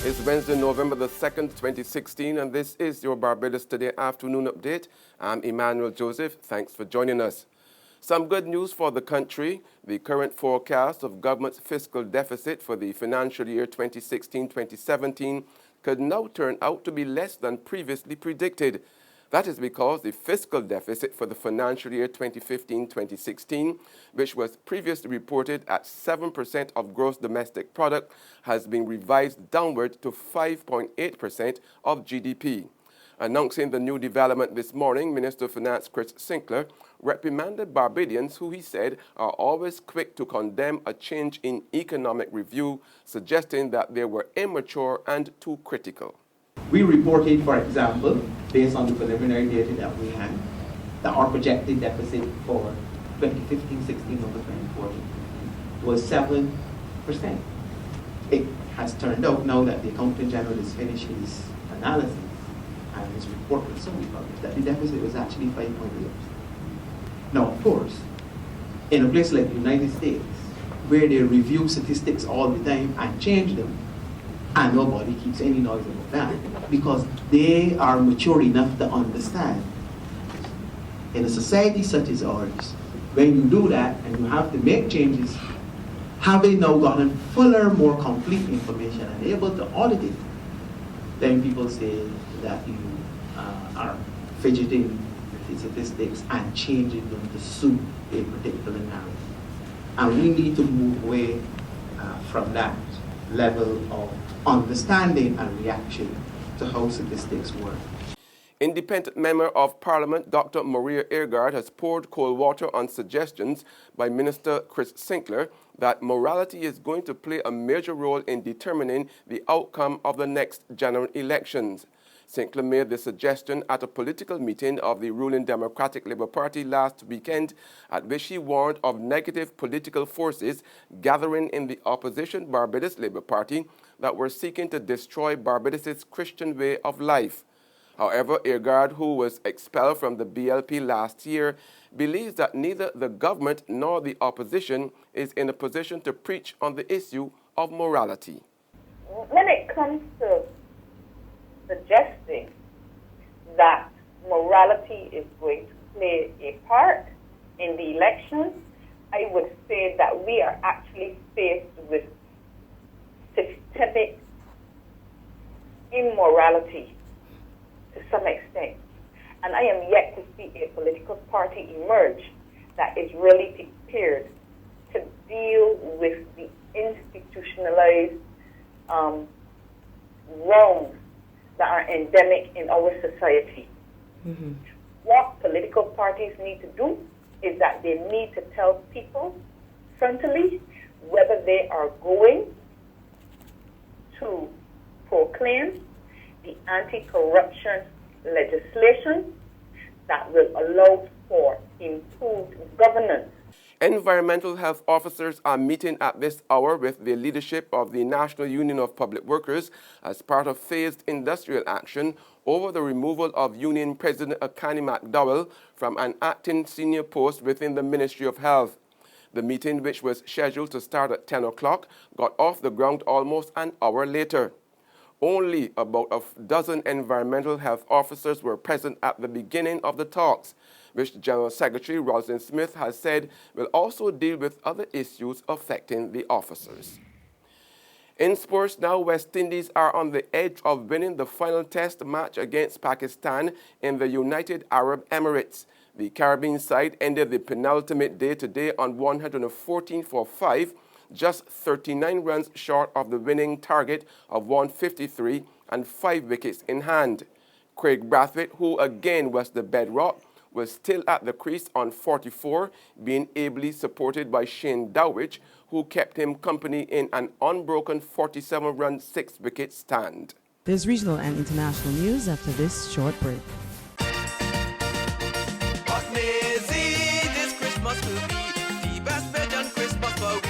It's Wednesday, November the 2nd, 2016, and this is your Barbados Today afternoon update. I'm Emmanuel Joseph. Thanks for joining us. Some good news for the country. The current forecast of government's fiscal deficit for the financial year 2016-2017 could now turn out to be less than previously predicted. That is because the fiscal deficit for the financial year 2015-2016, which was previously reported at 7% of gross domestic product, has been revised downward to 5.8% of GDP. Announcing the new development this morning, Minister of Finance Minister Sinckler reprimanded Barbadians who he said are always quick to condemn a change in economic review, suggesting that they were immature and too critical. We reported, for example, based on the preliminary data that we had, that our projected deficit for 2015-16 over 2014 was 7%. It has turned out now that the Accountant General has finished his analysis and his report was so published that the deficit was actually 5.8%. Now, of course, in a place like the United States, where they review statistics all the time and change them, and nobody keeps any noise about that, because they are mature enough to understand. In a society such as ours, when you do that and you have to make changes, having now gotten fuller, more complete information and able to audit it, then people say that you are fidgeting with the statistics and changing them to suit a particular narrative. And we need to move away from that level of understanding and reaction to how statistics work. Independent Member of Parliament Dr. Maria Agard has poured cold water on suggestions by Minister Sinckler that morality is going to play a major role in determining the outcome of the next general elections. Sinckler made the suggestion at a political meeting of the ruling Democratic Labour Party last weekend, at which he warned of negative political forces gathering in the opposition Barbados Labour Party that were seeking to destroy Barbados' Christian way of life. However, Agard, who was expelled from the BLP last year, believes that neither the government nor the opposition is in a position to preach on the issue of morality. When it comes to suggesting that morality is going to play a part in the elections, I would say that we are actually faced with systemic immorality to some extent. And I am yet to see a political party emerge that is really prepared to deal with the institutionalized wrongs that are endemic in our society. Mm-hmm. What political parties need to do is that they need to tell people frontally whether they are going to proclaim the anti-corruption legislation that will allow for improved governance. Environmental health officers are meeting at this hour with the leadership of the National Union of Public Workers as part of phased industrial action over the removal of Union President Akani McDowell from an acting senior post within the Ministry of Health. The meeting, which was scheduled to start at 10 o'clock, got off the ground almost an hour later. Only about a dozen environmental health officers were present at the beginning of the talks, which General Secretary Rosalind Smith has said will also deal with other issues affecting the officers. In sports now, West Indies are on the edge of winning the final test match against Pakistan in the United Arab Emirates. The Caribbean side ended the penultimate day today on 114 for 5, just 39 runs short of the winning target of 153 and 5 wickets in hand. Craig Brathwaite, who again was the bedrock, was still at the crease on 44, being ably supported by Shane Dowich, who kept him company in an unbroken 47-run 6-wicket stand. There's regional and international news after this short break. This Christmas will be the best Belgian Christmas for we.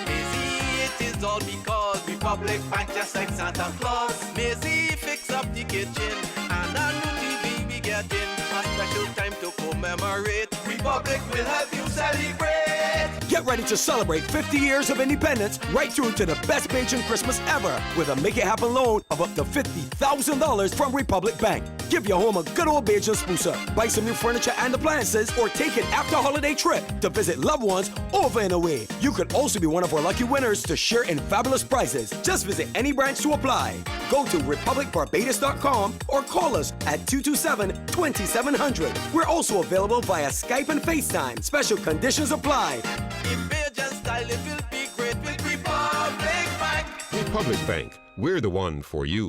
Maisie, it is all because Republic Bank just like Santa Claus. Maisie, fix up the kitchen and a new TV we getting. A special time to commemorate. Republic will help you celebrate. Get ready to celebrate 50 years of independence right through to the best Bajan Christmas ever with a Make It Happen loan of up to $50,000 from Republic Bank. Give your home a good old Bajan sprucer, buy some new furniture and appliances, or take an after-holiday trip to visit loved ones over and away. You could also be one of our lucky winners to share in fabulous prizes. Just visit any branch to apply. Go to republicbarbados.com or call us at 227-2700. We're also available via Skype and FaceTime. Special conditions apply. In Bajan style, it will be great with Republic Bank. Republic Bank, we're the one for you.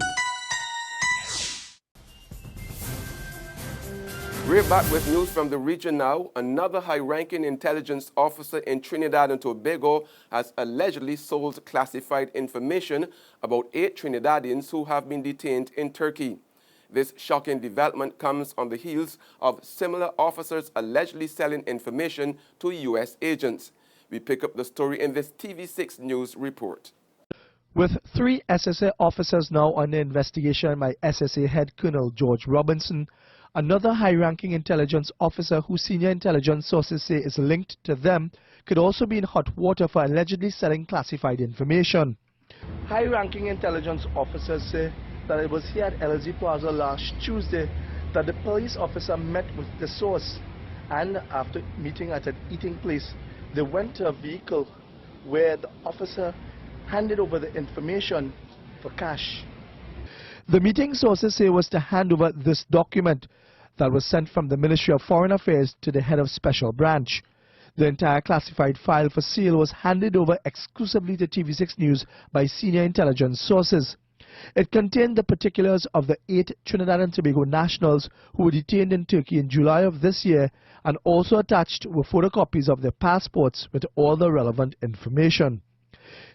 We're back with news from the region now. Another high-ranking intelligence officer in Trinidad and Tobago has allegedly sold classified information about 8 Trinidadians who have been detained in Turkey. This shocking development comes on the heels of similar officers allegedly selling information to U.S. agents. We pick up the story in this TV6 News report. With 3 SSA officers now under investigation by SSA head Colonel George Robinson, another high-ranking intelligence officer whose senior intelligence sources say is linked to them could also be in hot water for allegedly selling classified information. High-ranking intelligence officers say that it was here at LZ Plaza last Tuesday that the police officer met with the source, and after meeting at an eating place, they went to a vehicle where the officer handed over the information for cash. The meeting, sources say, was to hand over this document that was sent from the Ministry of Foreign Affairs to the head of Special Branch. The entire classified file for sale was handed over exclusively to TV6 News by senior intelligence sources. It contained the particulars of the 8 Trinidad and Tobago nationals who were detained in Turkey in July of this year, and also attached were photocopies of their passports with all the relevant information.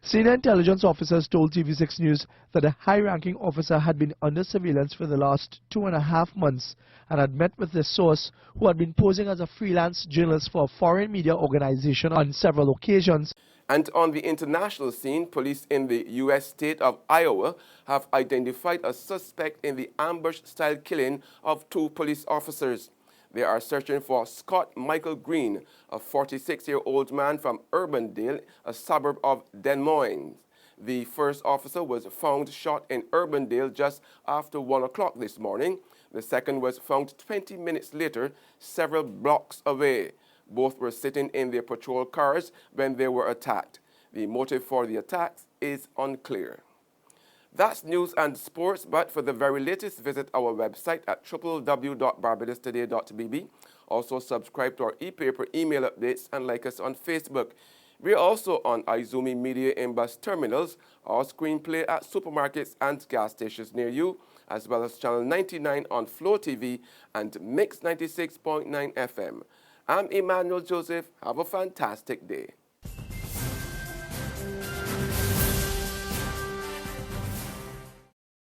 Senior intelligence officers told TV6 News that a high-ranking officer had been under surveillance for the last 2.5 months and had met with the source, who had been posing as a freelance journalist for a foreign media organization on several occasions. And on the international scene, police in the U.S. state of Iowa have identified a suspect in the ambush-style killing of 2 police officers. They are searching for Scott Michael Green, a 46-year-old man from Urbandale, a suburb of Des Moines. The first officer was found shot in Urbandale just after 1 o'clock this morning. The second was found 20 minutes later, several blocks away. Both were sitting in their patrol cars when they were attacked. The motive for the attacks is unclear. That's news and sports, but for the very latest, visit our website at www.barbadostoday.bb. Also subscribe to our e-paper email updates and like us on Facebook. We're also on Izumi Media in bus terminals, our screenplay at supermarkets and gas stations near you, as well as Channel 99 on Flow TV and Mix 96.9 FM. I'm Emmanuel Joseph. Have a fantastic day.